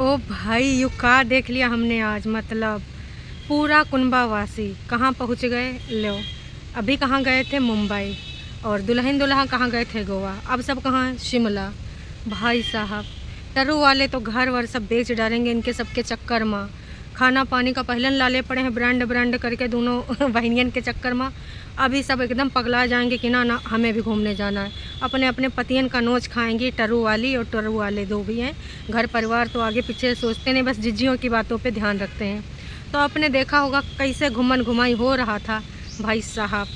ओ भाई यू का देख लिया हमने आज, मतलब पूरा कुनबावासी कहाँ पहुँच गए। लो अभी कहाँ गए थे, मुंबई, और दुल्हन दुल्हा कहाँ गए थे, गोवा। अब सब कहाँ हैं, शिमला। भाई साहब टरू वाले तो घर वर सब बेच डालेंगे इनके सबके चक्कर में। खाना पानी का पहलन लाले पड़े हैं ब्रांड ब्रांड करके दोनों बहनियन के चक्कर में। अभी सब एकदम पगला जाएंगे कि ना हमें भी घूमने जाना है। अपने अपने पतियन का नोच खाएंगी, टरू वाली और टरू वाले दो भी हैं। घर परिवार तो आगे पीछे सोचते नहीं, बस जिज्जियों की बातों पे ध्यान रखते हैं। तो आपने देखा होगा कैसे घुमन घुमाई हो रहा था भाई साहब।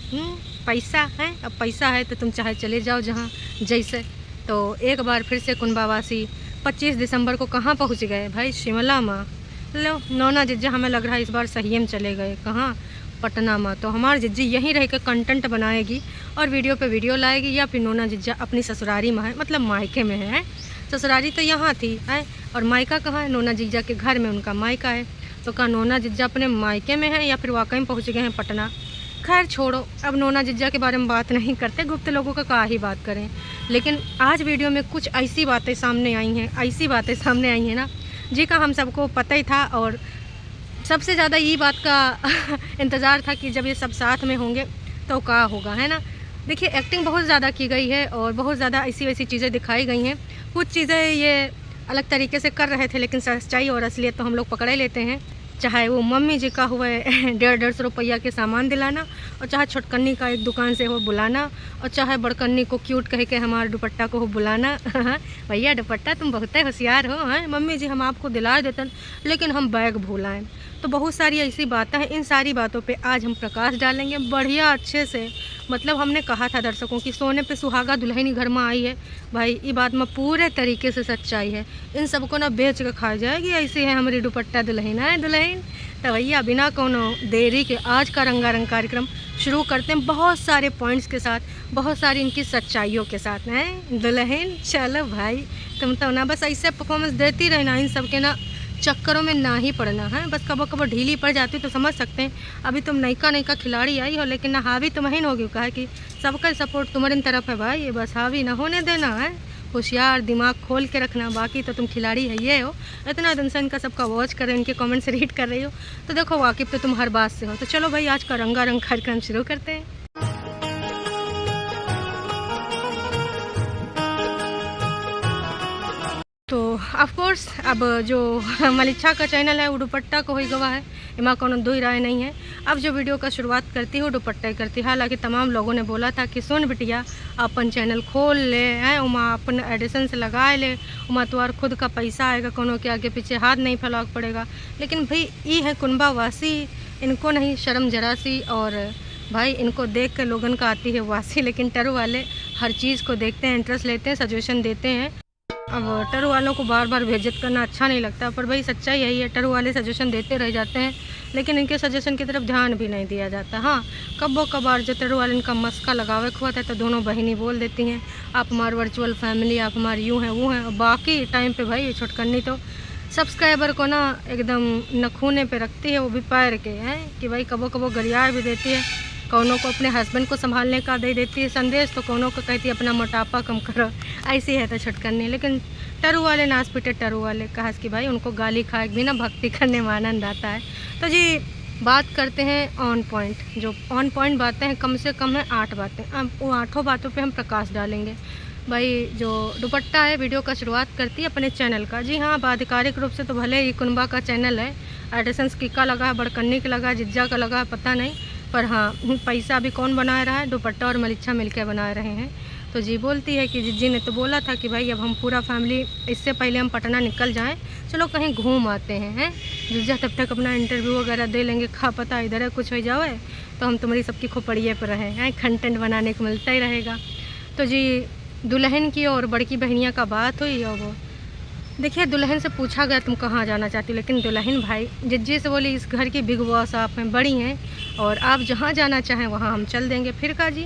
पैसा है, अब पैसा है तो तुम चाहे चले जाओ जहाँ जैसे। तो एक बार फिर से कुनबावासी 25 दिसंबर को कहाँ पहुँच गए भाई, शिमला में। लो नोना जिज्जा हमें लग रहा है इस बार सही में चले गए, कहाँ, पटना में। तो हमारी जिज्जी यहीं रह कर कंटेंट बनाएगी और वीडियो पे वीडियो लाएगी, या फिर नोना जिज्जा अपनी ससुरारी में है, मतलब मायके में है। ससुरारी तो यहाँ थी है, और मायका कहाँ है, नोना जिज्जा के घर में उनका मायका है। तो कहाँ नोना जिज्जा अपने मायके में है या फिर वाकई में पहुँच गए हैं पटना। खैर छोड़ो, अब नोना जिज्जा के बारे में बात नहीं करते, गुप्त लोगों का ही बात करें। लेकिन आज वीडियो में कुछ ऐसी बातें सामने आई हैं ना जी का हम सबको पता ही था। और सबसे ज़्यादा ये बात का इंतज़ार था कि जब ये सब साथ में होंगे तो क्या होगा, है ना। देखिए एक्टिंग बहुत ज़्यादा की गई है और बहुत ज़्यादा ऐसी वैसी चीज़ें दिखाई गई हैं। कुछ चीज़ें ये अलग तरीके से कर रहे थे, लेकिन सच्चाई और असलियत तो हम लोग पकड़े लेते हैं। चाहे वो मम्मी जी का हुआ 150 रुपया के सामान दिलाना, और चाहे छोटकन्नी का एक दुकान से हो बुलाना, और चाहे बड़कन्नी को क्यूट कह के हमारे दुपट्टा को हो बुलाना। भैया दुपट्टा तुम बहुत होशियार हो, हैं मम्मी जी हम आपको दिला देते लेकिन हम बैग भूलाएं। तो बहुत सारी ऐसी बातें हैं, इन सारी बातों पे आज हम प्रकाश डालेंगे बढ़िया अच्छे से। मतलब हमने कहा था दर्शकों की सोने पे सुहागा दुल्हन घर में आई है, भाई ये बात में पूरे तरीके से सच्चाई है। इन सबको ना बेच के खा जाएगी, ऐसी है हमारी दुपट्टा दुल्हन है दुल्हन। तो भैया बिना कोनो देरी के आज का रंगारंग कार्यक्रम शुरू करते हैं, बहुत सारे पॉइंट्स के साथ, बहुत सारी इनकी सच्चाइयों के साथ। हैं दुल्हन चलो भाई, तुम तो ना बस ऐसे परफॉर्मेंस देती रहना, इन सब के ना चक्करों में ना ही पड़ना है। बस कबो कबो ढीली पड़ जाती तो समझ सकते हैं, अभी तुम नयका खिलाड़ी आई हो, लेकिन ना हावी तुम्हें होगी, कहा कि सबका सपोर्ट तुम्हारी तरफ है भाई, ये बस हावी ना होने देना है। होशियार दिमाग खोल के रखना, बाकी तो तुम खिलाड़ी है ये हो। इतना दिन से इनका सबका वॉच कर रहे हो, इनके कमेंट्स रीड कर रही हो, तो देखो वाकिफ़ तो तुम हर बात से हो। तो चलो भाई आज का रंगारंग कार्यक्रम शुरू करते हैं। तो ऑफ कोर्स अब जो मलिच्छा का चैनल है वो दुपट्टा को ही गवा है, इमा कोनो दो ही राय नहीं है। अब जो वीडियो का शुरुआत करती हूँ दुपट्टे करती, हालांकि तमाम लोगों ने बोला था कि सुन बिटिया अपन चैनल खोल ले, हैं उमा अपन एडिशन से लगाए ले, उमा तुम्हार खुद का पैसा आएगा, कोनो के आगे पीछे हाथ नहीं फैलाना पड़ेगा। लेकिन भाई ये है कुनबावासी, इनको नहीं शर्म जरा सी, और भाई इनको देख के लोगन का आती है वासी। लेकिन टरू वाले हर चीज़ को देखते हैं, इंटरेस्ट लेते हैं, सजेशन देते हैं। अब टरू वालों को बार बार बेइज्जत करना अच्छा नहीं लगता, पर भाई सच्चाई यही है, टरू वाले सजेशन देते रह जाते हैं, लेकिन इनके सजेशन की तरफ ध्यान भी नहीं दिया जाता। हाँ कब्बो कबार जो टरू वाले इनका मस्का लगावे हुआ था तो दोनों बहनी बोल देती हैं आप हमारे वर्चुअल फैमिली, आप हमारी यूँ हैं वो हैं। और बाकी टाइम पे भाई छोटकन्नी तो सब्सक्राइबर को ना एकदम नखूने पे रखती है, वो भी पैर के हैं कि भाई कबो कबो गरिया भी देती है, कौनों को अपने हस्बैंड को संभालने का दे देती है संदेश, तो कौनों को कहती है अपना मोटापा कम करो, ऐसी है तो छटकनी। लेकिन टरू वाले नाच पीटे टरू वाले कहा कि भाई उनको गाली खाए भी ना भक्ति करने में आनंद आता है। तो जी बात करते हैं ऑन पॉइंट, जो ऑन पॉइंट बातें हैं कम से कम है 8 बातें, अब वो 8 बातों पे हम प्रकाश डालेंगे। भाई जो दुपट्टा है वीडियो का शुरुआत करती है अपने चैनल का। जी हाँ, आधिकारिक रूप से तो भले ही कुनबा का चैनल है, एडिशंस की का लगा है, बड़कन्नी का लगा है, जिज्जा का लगा है, पता नहीं, पर हाँ पैसा अभी कौन बना रहा है, दुपट्टा और मलिच्छा मिलकर बना रहे हैं। तो जी बोलती है कि जिज्जी ने तो बोला था कि भाई अब हम पूरा फैमिली, इससे पहले हम पटना निकल जाएं, चलो कहीं घूम आते हैं। जिज्जा तब तक अपना इंटरव्यू वगैरह दे लेंगे, खा पता इधर है कुछ हो जाओ तो हम तुम्हारी सबकी खोपड़िए पर हैं, कंटेंट बनाने को मिलता ही रहेगा। तो जी दुल्हन की और बड़की बहनिया का बात हुई, और वो देखिए दुल्हन से पूछा गया तुम कहाँ जाना चाहती हो, लेकिन दुल्हन भाई जिज्जी से बोली इस घर की बिग बॉस आप हैं, बड़ी हैं, और आप जहाँ जाना चाहें वहाँ हम चल देंगे। फिर का जी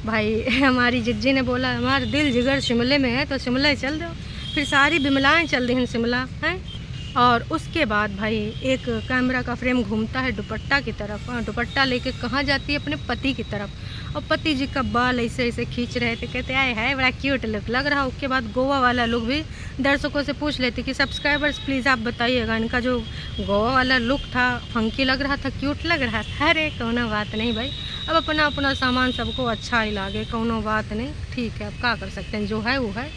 भाई हमारी जिज्जी ने बोला हमारा दिल जिगर शिमले में है तो शिमला चल दो। फिर सारी बिमलाएँ चल दी हैं शिमला, हैं और उसके बाद भाई एक कैमरा का फ्रेम घूमता है दुपट्टा की तरफ, दुपट्टा लेके कहाँ जाती है, अपने पति की तरफ। और पति जी का बाल ऐसे ऐसे खींच रहे थे, कहते आए है बड़ा क्यूट लुक लग रहा। उसके बाद गोवा वाला लोग भी दर्शकों से पूछ लेते कि सब्सक्राइबर्स प्लीज़ आप बताइएगा इनका जो गोवा वाला लुक था फंकी लग रहा था, क्यूट लग रहा था। अरे कोनो बात नहीं भाई, अब अपना अपना सामान सबको अच्छा ही लागे, कोनो बात नहीं, ठीक है, अब क्या कर सकते हैं, जो है वो है।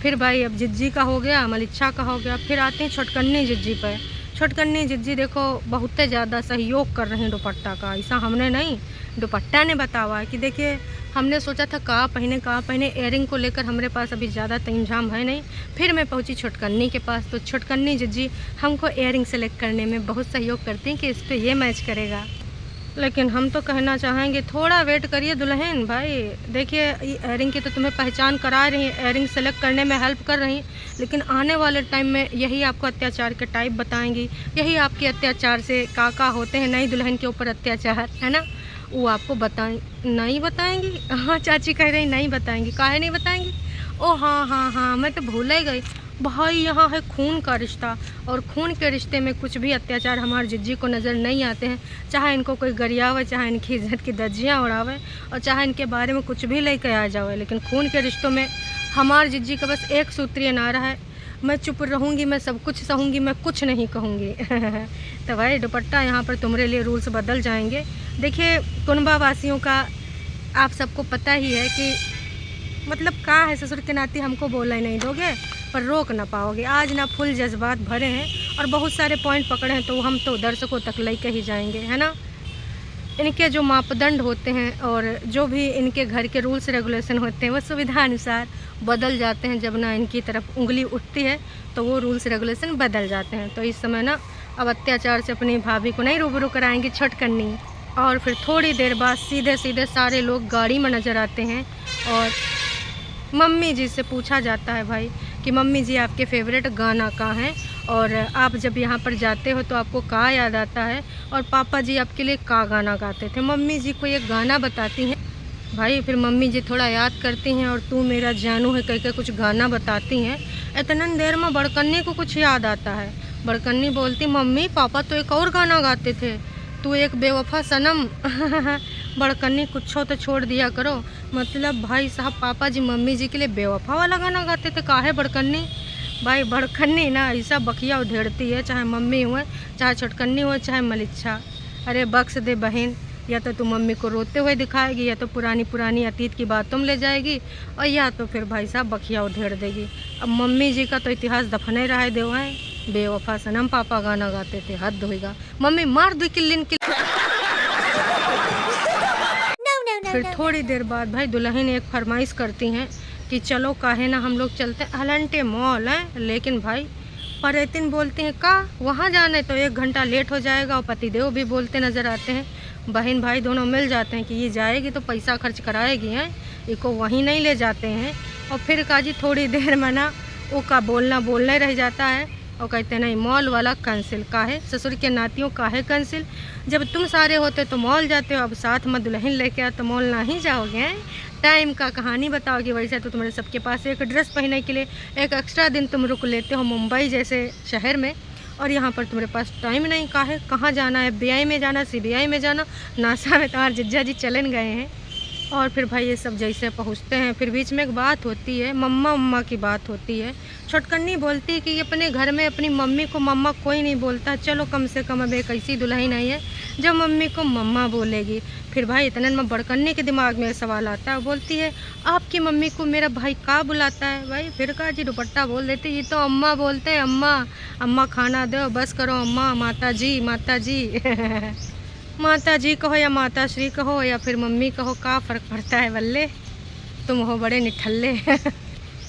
फिर भाई अब जिज्जी का हो गया, मलिच्छा का हो गया, फिर आते हैं छोटकन्नी जिज्जी पर। छोटकन्नी जिज्जी देखो बहुत ज़्यादा सहयोग कर रहे हैं दुपट्टा का, ऐसा हमने नहीं, दुपट्टा ने बतावा है कि देखिए हमने सोचा था कहाँ पहने एयरिंग को लेकर हमारे पास अभी ज़्यादा इंतजाम है नहीं। फिर मैं पहुंची छोटकन्नी के पास, तो छोटकन्नी जिज्जी हमको एयरिंग सेलेक्ट करने में बहुत सहयोग करती हैं कि इस पर ये मैच करेगा। लेकिन हम तो कहना चाहेंगे थोड़ा वेट करिए दुल्हन भाई, देखिए एयरिंग की तो तुम्हें पहचान करा रही हैं, एयरिंग सेलेक्ट करने में हेल्प कर रही हैं, लेकिन आने वाले टाइम में यही आपको अत्याचार के टाइप बताएंगी, यही आपके अत्याचार से का होते हैं नई दुल्हन के ऊपर अत्याचार, है ना, वो आपको नहीं बताएंगी। हाँ चाची कह रही नहीं बताएंगी, काहे नहीं बताएंगी। ओ हाँ मैं तो भूल ही गई भाई, यहाँ है खून का रिश्ता, और खून के रिश्ते में कुछ भी अत्याचार हमारे जिज्जी को नज़र नहीं आते हैं। चाहे इनको कोई गरियावे, चाहे इनकी इज्जत की धज्जियाँ उड़ावे, और चाहे इनके बारे में कुछ भी लेकर आ जावे, लेकिन खून के रिश्तों में हमारे जिज्जी का बस एक सूत्रीय नारा है, मैं चुप रहूँगी, मैं सब कुछ सहूँगी, मैं कुछ नहीं कहूँगी। तो भाई दुपट्टा यहाँ पर तुम्हारे लिए रूल्स बदल जाएंगे। देखिए कुनबा वासियों का आप सबको पता ही है कि मतलब क्या है, ससुर के नाते हमको बोला ही नहीं दोगे पर रोक ना पाओगे। आज ना फुल जज्बात भरे हैं और बहुत सारे पॉइंट पकड़े हैं, तो हम तो दर्शकों तक लेके ही जाएंगे, है ना। इनके जो मापदंड होते हैं और जो भी इनके घर के रूल्स रेगुलेशन होते हैं वो सुविधा अनुसार बदल जाते हैं। जब ना इनकी तरफ उंगली उठती है तो वो रूल्स रेगुलेशन बदल जाते हैं। तो इस समय ना अब अत्याचार से अपनी भाभी को नहीं रूबरू कराएंगी छोटकन्नी। और फिर थोड़ी देर बाद सीधे सीधे सारे लोग गाड़ी में नज़र आते हैं और मम्मी जी से पूछा जाता है भाई कि मम्मी जी आपके फेवरेट गाना कहाँ है, और आप जब यहाँ पर जाते हो तो आपको कहाँ याद आता है, और पापा जी आपके लिए कहाँ गाना गाते थे। मम्मी जी को एक गाना बताती हैं भाई, फिर मम्मी जी थोड़ा याद करती हैं और तू मेरा जानू है कह के कुछ गाना बताती हैं। इतना देर में बड़कन्नी को कुछ याद आता है। बड़कन्नी बोलती मम्मी पापा तो एक और गाना गाते थे, तू एक बेवफा सनम। बड़कन्नी कुछ तो छोड़ दिया करो, मतलब भाई साहब पापा जी मम्मी जी के लिए बेवफा वाला गाना गाते थे, काहे बड़कन्नी। भाई बड़कन्नी ना ऐसा बखिया उधेड़ती है, चाहे मम्मी हुए, चाहे छोटकन्नी हो, चाहे मलिच्छा। अरे बख्श दे बहन, या तो तू मम्मी को रोते हुए दिखाएगी, या तो पुरानी अतीत की बातों में ले जाएगी, और या तो फिर भाई साहब बखिया उधेड़ देगी। अब मम्मी जी का तो इतिहास दफने रहा देव है, बेवफा सनम पापा गाना गाते थे, हद होएगा। मम्मी मार दो किल्लिन। फिर थोड़ी देर बाद भाई दुल्हन एक फरमाइश करती हैं कि चलो काहे ना हम लोग चलते हैं हलंटे मॉल है, लेकिन भाई परतिन बोलते हैं का वहाँ जाने तो 1 घंटा लेट हो जाएगा, और पतिदेव भी बोलते नज़र आते हैं। बहन भाई दोनों मिल जाते हैं कि ये जाएगी तो पैसा खर्च कराएगी हैं, इसको वहीं नहीं ले जाते हैं। और फिर काजी थोड़ी देर में ना वो का बोलना रह जाता है, और कहते नहीं मॉल वाला कैंसिल। काहे ससुर के नातियों काहे कैंसिल, जब तुम सारे होते तो मॉल जाते हो, अब साथ में दुल्हन लेके आओ तो मॉल नहीं जाओगे। टाइम का कहानी बताओगे, वैसे तो तुम्हारे सबके पास एक ड्रेस पहनने के लिए एक एक्स्ट्रा दिन तुम रुक लेते हो मुंबई जैसे शहर में, और यहाँ पर तुम्हारे पास टाइम नहीं। काहे कहाँ जाना है, FBI में जाना, CBI में जाना, नासा में तुम्हारे जिज्जा जी चलन गए हैं। और फिर भाई ये सब जैसे पहुँचते हैं, फिर बीच में एक बात होती है, मम्मा की बात होती है। छोटकन्नी बोलती है कि अपने घर में अपनी मम्मी को मम्मा कोई नहीं बोलता, चलो कम से कम अब एक ऐसी दुल्हन आई है जब मम्मी को मम्मा बोलेगी। फिर भाई इतने में बड़कन्नी के दिमाग में सवाल आता है, बोलती है आपकी मम्मी को मेरा भाई का बुलाता है। भाई फिर का जी दुपट्टा बोल देती, ये तो अम्मा बोलते हैं, अम्मा खाना दो, बस करो अम्मा, माता जी माता जी कहो या माता श्री कहो या फिर मम्मी कहो, का फ़र्क पड़ता है बल्ले, तुम हो बड़े निठल्ले।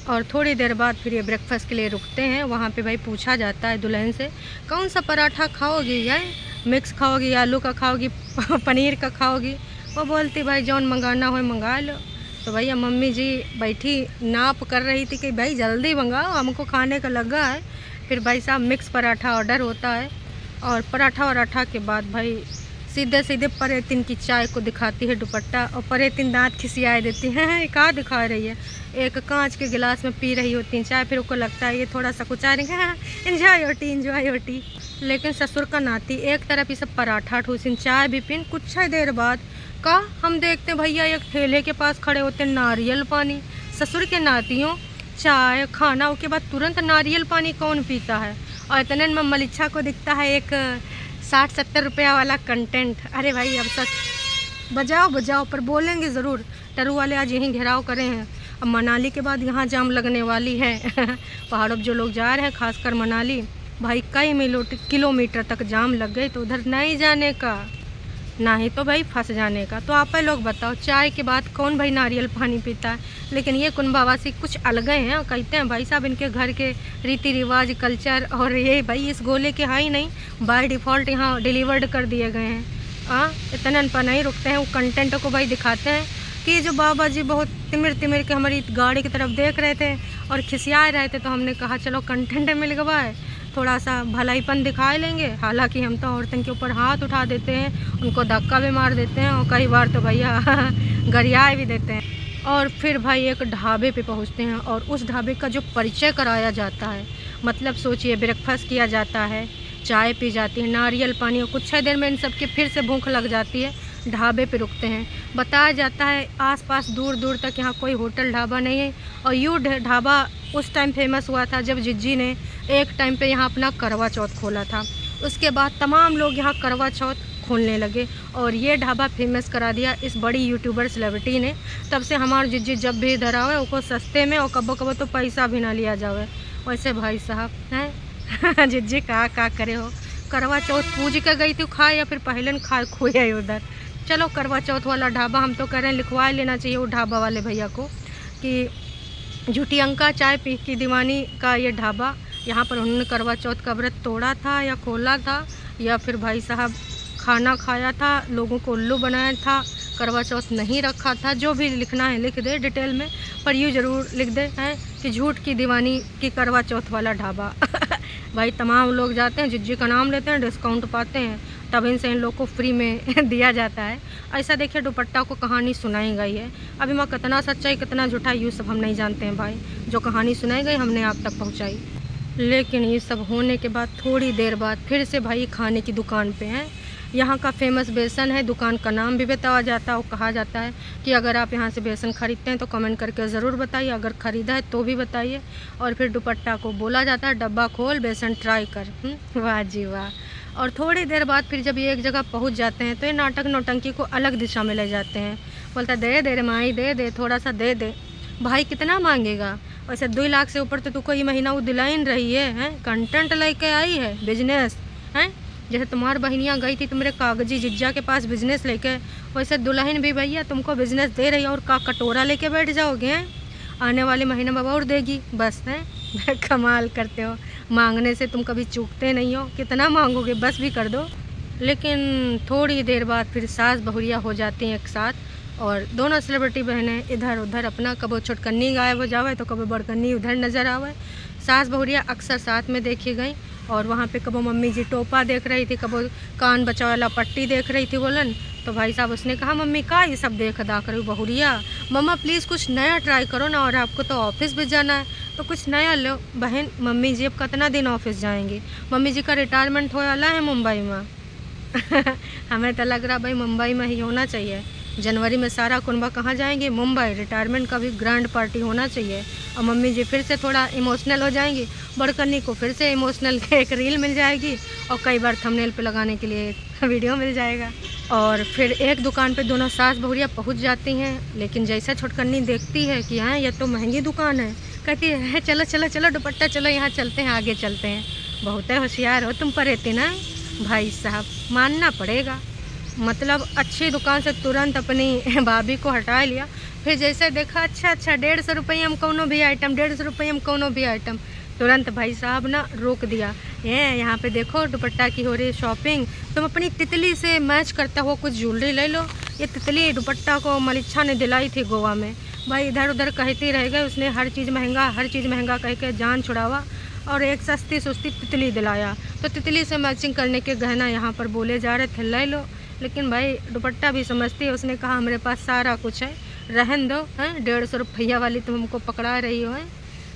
और थोड़ी देर बाद फिर ये ब्रेकफास्ट के लिए रुकते हैं। वहाँ पे भाई पूछा जाता है दुल्हन से कौन सा पराठा खाओगी, या मिक्स खाओगी, आलू का खाओगी, पनीर का खाओगी। वो बोलती भाई जौन मंगाना हो मंगा लो। तो भैया मम्मी जी बैठी नाप कर रही थी कि भाई जल्दी मंगाओ हमको खाने का लगा है। फिर भाई साहब मिक्स पराठा ऑर्डर होता है, और पराठा के बाद भाई सीधे सीधे परेतिन की चाय को दिखाती है दुपट्टा, और परेतिन दांत खिसियाए देती है। कहाँ दिखा रही है, एक कांच के गिलास में पी रही होती है चाय, फिर उसको लगता है ये थोड़ा सा कुछ आ रही एंजॉय होती। लेकिन ससुर का नाती एक तरफ ये सब पराठा ठूसिन चाय भी पिन। कुछ ही देर बाद का हम देखते भैया एक ठेले के पास खड़े होते नारियल पानी। ससुर के नातियों चाय खाना उसके बाद तुरंत नारियल पानी कौन पीता है। और इतने में मलिच्छा को दिखता है एक 60-70 रुपया वाला कंटेंट। अरे भाई अब सच बजाओ पर बोलेंगे ज़रूर। टरू वाले आज यहीं घेराव करे हैं। अब मनाली के बाद यहाँ जाम लगने वाली है पहाड़ों पर जो लोग जा रहे हैं खासकर मनाली, भाई कई किलोमीटर तक जाम लग गए, तो उधर नहीं जाने का ना ही तो भाई फंस जाने का। तो आप लोग बताओ चाय के बाद कौन भाई नारियल पानी पीता है। लेकिन ये कुंभावासी कुछ अलग हैं, कहते हैं भाई साहब इनके घर के रीति रिवाज कल्चर और ये भाई इस गोले के हाँ ही नहीं, बाय डिफ़ॉल्ट यहाँ डिलीवर्ड कर दिए गए हैं। इतना पर नहीं रुकते हैं, वो कंटेंट को भाई दिखाते हैं कि जो बाबा जी बहुत तिमिर के हमारी गाड़ी की तरफ देख रहे थे और खिसिया रहे थे, तो हमने कहा चलो कंटेंट मिल गया है, थोड़ा सा भलाईपन दिखा लेंगे। हालांकि हम तो औरतों के ऊपर हाथ उठा देते हैं, उनको धक्का भी मार देते हैं और कई बार तो भैया गरियाए भी देते हैं। और फिर भाई एक ढाबे पे पहुंचते हैं और उस ढाबे का जो परिचय कराया जाता है, मतलब सोचिए ब्रेकफास्ट किया जाता है, चाय पी जाती है, नारियल पानी, और कुछ देर में इन सब की फिर से भूख लग जाती है। ढाबे पे रुकते हैं, बताया जाता है आसपास दूर दूर तक यहाँ कोई होटल ढाबा नहीं है। और यू ढाबा उस टाइम फेमस हुआ था जब जिज्जी ने एक टाइम पे यहाँ अपना करवा चौथ खोला था। उसके बाद तमाम लोग यहाँ करवा चौथ खोलने लगे और ये ढाबा फेमस करा दिया इस बड़ी यूट्यूबर सेलिब्रिटी ने। तब से हमारे जिज्जी जब भी इधर आवे उसको सस्ते में और कबो कबो तो पैसा भी ना लिया जावे। वैसे भाई साहब हैं जिज्जी का करे हो, करवा चौथ पूज के गई थी खा या फिर पहले खा खोया उधर। चलो करवा चौथ वाला ढाबा हम तो कह रहे हैं लिखवा लेना चाहिए वो ढाबा वाले भैया को कि झूठी अंका चाय पी की दीवानी का ये ढाबा, यहाँ पर उन्होंने करवा चौथ का व्रत तोड़ा था या खोला था या फिर भाई साहब खाना खाया था, लोगों को उल्लू बनाया था, करवा चौथ नहीं रखा था। जो भी लिखना है लिख दे डिटेल में, पर यूँ ज़रूर लिख दे हैं कि झूठ की दीवानी की करवा चौथ वाला ढाबा भाई तमाम लोग जाते हैं, जिज्जी का नाम लेते हैं, डिस्काउंट पाते हैं, तब इनसे इन लोग को फ्री में दिया जाता है। ऐसा देखिए दुपट्टा को कहानी सुनाई गई है। अभी मैं कितना सच्चाई कितना झूठा ये सब हम नहीं जानते हैं भाई, जो कहानी सुनाई गई हमने आप तक पहुंचाई। लेकिन ये सब होने के बाद थोड़ी देर बाद फिर से भाई खाने की दुकान पे हैं। यहाँ का फेमस बेसन है, दुकान का नाम भी बताया जाता है और कहा जाता है कि अगर आप यहाँ से बेसन खरीदते हैं तो कमेंट करके ज़रूर बताइए, अगर ख़रीदा है तो भी बताइए। और फिर दुपट्टा को बोला जाता है डब्बा खोल बेसन ट्राई कर। वाह जी वाह। और थोड़ी देर बाद फिर जब ये एक जगह पहुँच जाते हैं तो ये नाटक नौटंकी को अलग दिशा में ले जाते हैं। बोलता दे रे माई दे थोड़ा सा दे दे। भाई कितना मांगेगा, वैसे 2 लाख से ऊपर तो तू कोई महीना वो दिलाइन रही है कंटेंट लेके आई है बिजनेस हैं। जैसे तुम्हारी बहनियाँ गई थी तुम्हारे कागजी जिज्जा के पास बिजनेस लेके, वैसे दुल्हन भी भैया तुमको बिजनेस दे रही है और का कटोरा लेके बैठ जाओगे हैं। आने वाले महीने में और देगी बस हैं कमाल करते हो, मांगने से तुम कभी चूकते नहीं हो, कितना मांगोगे बस भी कर दो। लेकिन थोड़ी देर बाद फिर सास बहुरिया हो जाती हैं एक साथ और दोनों सेलिब्रिटी बहनें इधर उधर अपना कबो छोटकन्नी गायब हो जावे तो कबो बड़कन्नी उधर नज़र आवे। सास बहुरिया अक्सर साथ में देखी गई और वहाँ पे कबो मम्मी जी टोपा देख रही थी, कबो कान बचाव वाला पट्टी देख रही थी बोलन। तो भाई साहब उसने कहा मम्मी का ये सब देख दा करो बहुरिया, मम्मा प्लीज़ कुछ नया ट्राई करो ना, और आपको तो ऑफिस भी जाना है तो कुछ नया लो। बहन मम्मी जी अब कितना दिन ऑफिस जाएंगी, मम्मी जी का रिटायरमेंट हो वाला है मुंबई में हमें तो लग रहा भाई मुंबई में ही होना चाहिए। जनवरी में सारा कुनबा कहाँ जाएंगे, मुंबई। रिटायरमेंट का भी ग्रैंड पार्टी होना चाहिए और मम्मी जी फिर से थोड़ा इमोशनल हो जाएंगी, बड़कन्नी को फिर से इमोशनल एक रील मिल जाएगी और कई बार थंबनेल पे लगाने के लिए वीडियो मिल जाएगा। और फिर एक दुकान पे दोनों सास बहुरिया पहुंच जाती हैं, लेकिन जैसा छोटकन्नी देखती है कि हाँ ये तो महंगी दुकान है, कहती है चलो चलो चलो दुपट्टा चलो यहाँ चलते हैं आगे चलते हैं। बहुत होशियार हो तुम पर रहती ना भाई साहब, मानना पड़ेगा। मतलब अच्छी दुकान से तुरंत अपनी भाभी को हटा लिया, फिर जैसे देखा अच्छा 150 रुपये हम कोनो भी आइटम, 150 रुपये हम कोनो भी आइटम, तुरंत भाई साहब ना रोक दिया। यहाँ पे देखो दुपट्टा की हो रही शॉपिंग, तुम अपनी तितली से मैच करता हुआ कुछ ज्वेलरी ले लो। ये तितली दुपट्टा को मलिच्छा ने दिलाई थी गोवा में, भाई इधर उधर कहती रह गए, उसने हर चीज़ महंगा कह के जान छुड़ावा और एक सस्ती सुस्ती तितली दिलाया। तो तितली से मैचिंग करने के गहना यहाँ पर बोले जा रहे थे ले लो। लेकिन भाई दुपट्टा भी समझती है, उसने कहा हमारे पास सारा कुछ है, रहन दो, हैं 150 रुपया वाली तुम हमको पकड़ा रही हो, हैं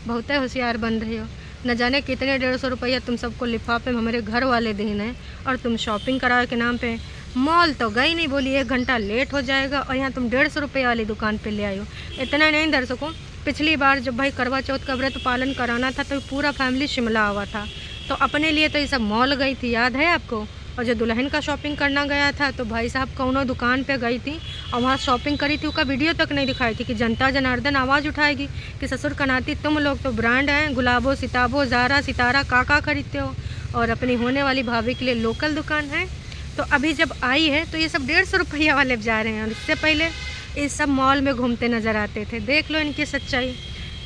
बहुत होशियार बन रही हो, न जाने कितने 150 रुपया तुम सबको लिफाफे में हमारे घर वाले देना है, और तुम शॉपिंग कराए के नाम पे मॉल तो गई नहीं, बोली 1 घंटा लेट हो जाएगा, और यहाँ तुम 150 रुपये वाली दुकान पे ले आई हो। इतना नहीं दर्शकों, पिछली बार जब भाई करवा चौथ का व्रत पालन कराना था तो पूरा फैमिली शिमला हुआ था, तो अपने लिए तो ये सब मॉल गई थी, याद है आपको। और जो दुल्हन का शॉपिंग करना गया था तो भाई साहब कौनो दुकान पे गई थी और वहाँ शॉपिंग करी थी, उसका वीडियो तक नहीं दिखाई थी कि जनता जनार्दन आवाज़ उठाएगी कि ससुर कनाती तुम लोग तो ब्रांड हैं, गुलाबो सिताबो ज़ारा सितारा काका खरीदते हो, और अपनी होने वाली भाभी के लिए लोकल दुकान है। तो अभी जब आई है तो ये सब 150 रुपया वाले जा रहे हैं, और इससे पहले इस सब मॉल में घूमते नज़र आते थे। देख लो इनकी सच्चाई,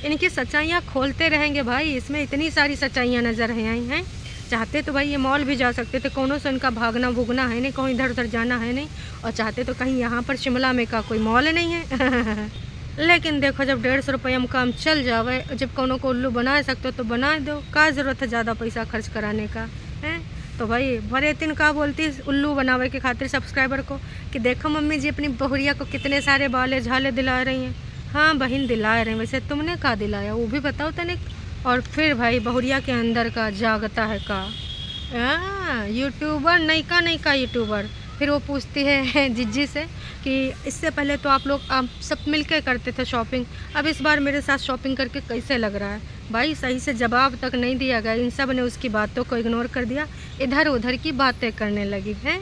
इनकी सच्चाइयाँ खोलते रहेंगे भाई, इसमें इतनी सारी सच्चाइयाँ नज़र आई हैं। चाहते तो भाई ये मॉल भी जा सकते थे, कौनों से उनका भागना भुगना है नहीं, कहीं इधर उधर जाना है नहीं, और चाहते तो कहीं यहाँ पर शिमला में का कोई मॉल नहीं है। लेकिन देखो जब 150 रुपये में काम चल जावे, जब कौनों को उल्लू बना सकते हो तो बना दो, क्या ज़रूरत है ज़्यादा पैसा खर्च कराने का है। तो भाई भरे दिन का बोलती उल्लू बनावे के खातिर सब्सक्राइबर को कि देखो मम्मी जी अपनी बहुरिया को कितने सारे बाले झाले दिला रही हैं। हाँ बहन दिला रहे हैं, वैसे तुमने कहा दिलाया वो भी बताओ तनिक। और फिर भाई बहुरिया के अंदर का जागता है का यूट्यूबर नहीं का यूट्यूबर, फिर वो पूछती है जिज्जी से कि इससे पहले तो आप सब मिलके करते थे शॉपिंग, अब इस बार मेरे साथ शॉपिंग करके कैसे लग रहा है। भाई सही से जवाब तक नहीं दिया गया, इन सब ने उसकी बातों को इग्नोर कर दिया, इधर उधर की बातें करने लगी हैं।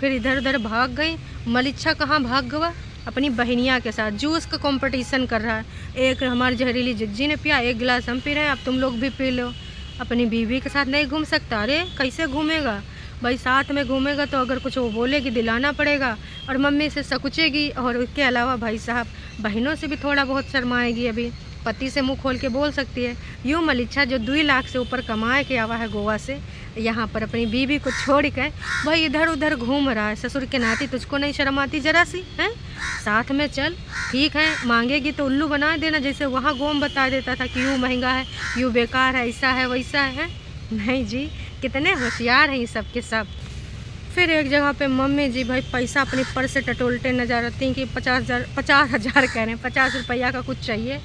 फिर इधर उधर भाग गई। मलिच्छा कहाँ भाग गया, अपनी बहनिया के साथ जूस का कंपटीशन कर रहा है। एक हमारी जहरीली जिज्जी ने पिया, 1 गिलास हम पी रहे हैं, अब तुम लोग भी पी लो। अपनी बीवी के साथ नहीं घूम सकता, अरे कैसे घूमेगा भाई, साथ में घूमेगा तो अगर कुछ वो बोलेगी दिलाना पड़ेगा, और मम्मी से सकुचेगी, और उसके अलावा भाई साहब बहनों से भी थोड़ा बहुत शर्माएगी, अभी पति से मुंह खोल के बोल सकती है। यूँ मलिच्छा जो 2 लाख से ऊपर कमाए के आवा है गोवा से, यहाँ पर अपनी बीवी को छोड़ के भाई इधर उधर घूम रहा है। ससुर के नाती तुझको नहीं शर्म आती जरा सी हैं, साथ में चल, ठीक है मांगेगी तो उल्लू बना देना, जैसे वहाँ गोम बता देता था कि यूँ महंगा है, यूँ बेकार है, ऐसा है वैसा है। नहीं जी, कितने होशियार हैं ये सब के सब। फिर एक जगह पे मम्मी जी भाई पैसा अपनी पर्स से टटोलते नजर आती हैं कि 50,000 कह रहे हैं, 50 रुपया का कुछ चाहिए।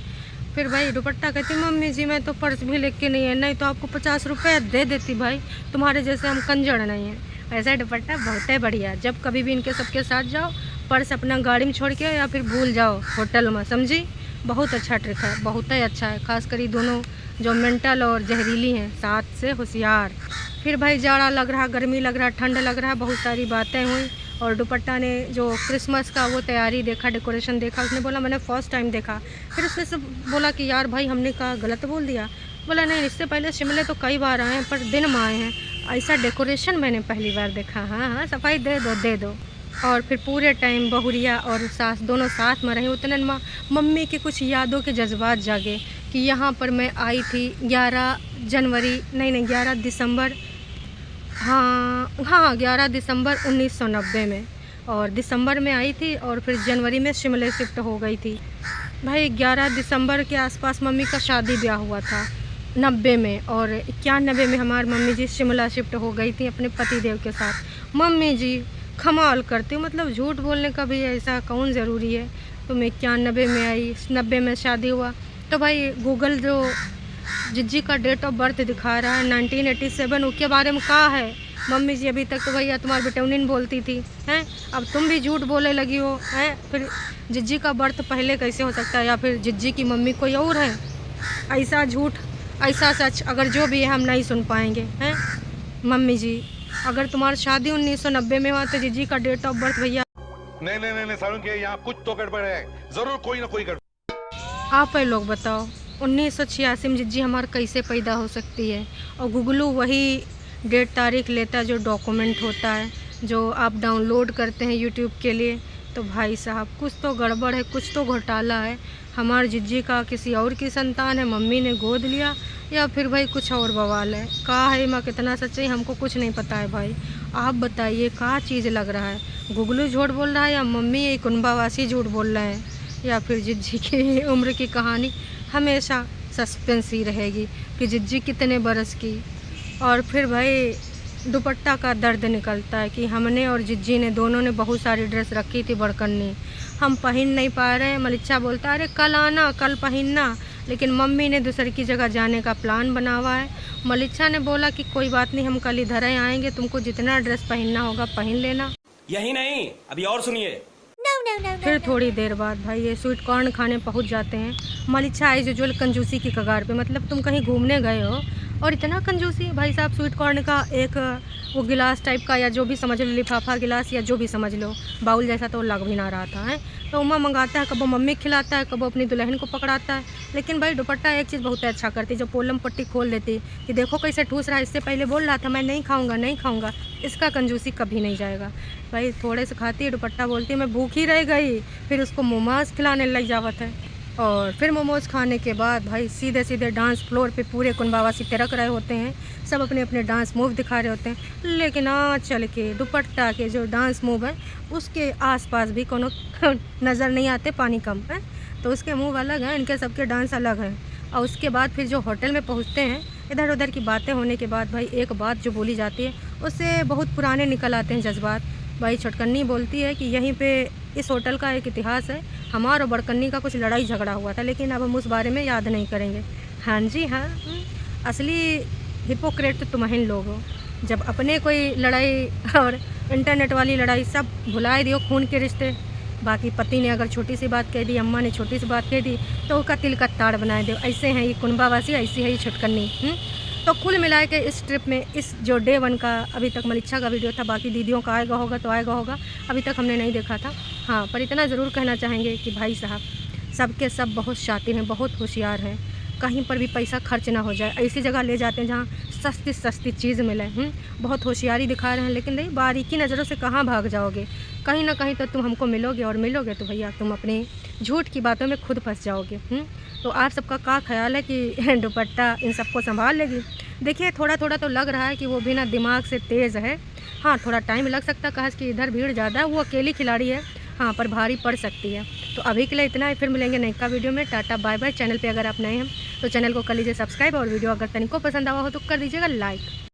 फिर भाई दुपट्टा कहती मम्मी जी मैं तो पर्स भी लेके नहीं है, नहीं तो आपको 50 रुपये दे देती भाई, तुम्हारे जैसे हम कंजर नहीं हैं। ऐसा दुपट्टा बहुत है बढ़िया, जब कभी भी इनके सबके साथ जाओ पर्स अपना गाड़ी में छोड़ के या फिर भूल जाओ होटल में, समझी। बहुत अच्छा ट्रिक है, बहुत ही अच्छा है, खासकर ये दोनों जो मेंटल और जहरीली हैं, साथ से होशियार। फिर भाई जाड़ा लग रहा, गर्मी लग रहा, ठंड लग रहा, बहुत सारी बातें हुई, और दुपट्टा ने जो क्रिसमस का वो तैयारी देखा, डेकोरेशन देखा, उसने बोला मैंने फ़र्स्ट टाइम देखा। फिर उसने सब बोला कि यार भाई हमने कहा गलत बोल दिया, बोला नहीं इससे पहले शिमले तो कई बार आए हैं पर दिन में आए हैं, ऐसा डेकोरेशन मैंने पहली बार देखा। हाँ सफाई दे दो। और फिर पूरे टाइम बहुरिया और सास दोनों साथ में रहे, उतने में मम्मी की कुछ यादों के जज्बात जागे कि यहाँ पर मैं आई थी 11 दिसंबर, हाँ 11 दिसंबर 1990 में, और दिसंबर में आई थी और फिर जनवरी में शिमले शिफ्ट हो गई थी। भाई 11 दिसंबर के आसपास मम्मी का शादी ब्याह हुआ था 90 में, और 91 में हमारी मम्मी जी शिमला शिफ्ट हो गई थी अपने पतिदेव के साथ। मम्मी जी कमाल करती हूँ, मतलब झूठ बोलने का भी ऐसा कौन ज़रूरी है। तो मैं 91 में आई, 90 में शादी हुआ, तो भाई गूगल जो जिज्जी का डेट ऑफ बर्थ दिखा रहा है 1987, उसके बारे में कहा है मम्मी जी। अभी तक तो भैया तुम्हारी बेटौनीन बोलती थी हैं, अब तुम भी झूठ बोलने लगी हो हैं। फिर जिज्जी का बर्थ पहले कैसे हो सकता है, या फिर जिज्जी की मम्मी कोई और है। ऐसा झूठ ऐसा सच अगर जो भी है हम नहीं सुन पाएंगे हैं। मम्मी जी अगर तुम्हारी शादी 1990 में हुआ तो जिज्जी का डेट ऑफ बर्थ भैया नहीं सारुण के यहाँ कुछ तो गड़बड़ है, जरूर कोई ना कोई गड़बड़। आप ही लोग बताओ 1986 में जिज्जी हमारा कैसे पैदा हो सकती है, और गूगलू वही डेट तारीख लेता है जो डॉक्यूमेंट होता है जो आप डाउनलोड करते हैं यूट्यूब के लिए। तो भाई साहब कुछ तो गड़बड़ है, कुछ तो घोटाला है। हमारी जिज्जी का किसी और की संतान है, मम्मी ने गोद लिया, या फिर भाई कुछ और बवाल है। कहा है माँ कितना सच्चाई हमको कुछ नहीं पता है भाई, आप बताइए क्या चीज़ लग रहा है, गूगलू झूठ बोल रहा है या मम्मी ये कुंभावासी झूठ बोल रहे हैं, या फिर जिज्जी की उम्र की कहानी हमेशा सस्पेंस ही रहेगी कि जिज्जी कितने बरस की। और फिर भाई दुपट्टा का दर्द निकलता है कि हमने और जिज्जी ने दोनों ने बहुत सारी ड्रेस रखी थी बड़कन्नी, हम पहन नहीं पा रहे हैं। मलिच्छा बोलता है अरे कल आना, कल पहनना, लेकिन मम्मी ने दूसरी की जगह जाने का प्लान बना हुआ है। मलिच्छा ने बोला कि कोई बात नहीं, हम कल इधर ही आएंगे, तुमको जितना ड्रेस पहनना होगा पहन लेना। यही नहीं, अभी और सुनिए। फिर थोड़ी देर बाद भाई ये स्वीट कॉर्न खाने पहुंच जाते हैं। मलिच्छा एज यूजुअल कंजूसी की कगार पे, मतलब तुम कहीं घूमने गए हो और इतना कंजूसी। भाई साहब स्वीट कॉर्न का एक वो गिलास टाइप का या जो भी समझ लो, लिफाफा गिलास या जो भी समझ लो, बाउल जैसा तो लग भी ना रहा था है। तो उमा मंगाता है, कबो मम्मी खिलाता है, कबो अपनी दुल्हन को पकड़ाता है। लेकिन भाई दुपट्टा एक चीज़ बहुत अच्छा करती, जो पोलम पट्टी खोल देती कि देखो कैसे ठूस रहा है, इससे पहले बोल रहा था मैं नहीं खाऊंगा नहीं खाऊंगा, इसका कंजूसी कभी नहीं जाएगा। भाई थोड़े से खाती है, दुपट्टा बोलती है मैं भूखी रह गई, फिर उसको मोमोज खिलाने लग जावत है। और फिर मोमोज खाने के बाद भाई सीधे सीधे डांस फ्लोर पे पूरे कुंबावासी तिरक रहे होते हैं, सब अपने अपने डांस मूव दिखा रहे होते हैं। लेकिन चल के दुपट्टा के जो डांस मूव है उसके आसपास भी कोनो नज़र नहीं आते, पानी कम है तो उसके मूव अलग हैं, इनके सबके डांस अलग हैं। और उसके बाद फिर जो होटल में पहुँचते हैं, इधर उधर की बातें होने के बाद भाई एक बात जो बोली जाती है उससे बहुत पुराने निकल आते हैं जज्बात। भाई छोटकन्नी बोलती है कि यहीं पे इस होटल का एक इतिहास है, हमार और बड़कन्नी का कुछ लड़ाई झगड़ा हुआ था, लेकिन अब हम उस बारे में याद नहीं करेंगे। हाँ जी हाँ, असली हिपोक्रेट तो तुम ही लोग हो, जब अपने कोई लड़ाई और इंटरनेट वाली लड़ाई सब भुला दियो, खून के रिश्ते। बाकी पति ने अगर छोटी सी बात कह दी, अम्मा ने छोटी सी बात कह दी तो उसका तिल का ताड़ बना दो। ऐसे हैं ये कुंबावासी, ऐसी है ये छोटकन्नी। तो कुल मिला के इस ट्रिप में, इस जो डे 1 का अभी तक मलिच्छा का वीडियो था, बाकी दीदियों का आएगा होगा तो आएगा होगा, अभी तक हमने नहीं देखा था। हाँ, पर इतना ज़रूर कहना चाहेंगे कि भाई साहब सबके सब बहुत शातिर हैं, बहुत होशियार हैं, कहीं पर भी पैसा खर्च ना हो जाए, ऐसी जगह ले जाते हैं जहाँ सस्ती सस्ती चीज़ मिले। बहुत होशियारी दिखा रहे हैं, लेकिन नहीं, बारीकी नज़रों से कहाँ भाग जाओगे, कहीं ना कहीं तो तुम हमको मिलोगे, और मिलोगे तो भैया तुम अपने झूठ की बातों में खुद फंस जाओगे। तो आप सबका क्या ख्याल है कि दुपट्टा इन सबको संभाल लेगी? देखिए थोड़ा थोड़ा तो लग रहा है कि वो भी ना दिमाग से तेज़ है। हाँ, थोड़ा टाइम लग सकता है, कि इधर भीड़ ज़्यादा है, वो अकेली खिलाड़ी है, हाँ, पर भारी पड़ सकती है। तो अभी के लिए इतना ही, फिर मिलेंगे नई का वीडियो में। Tata bye bye. चैनल पे अगर आप नए हैं तो चैनल को कर लीजिए सब्सक्राइब, और वीडियो अगर तनिको पसंद आवा हो तो कर दीजिएगा लाइक।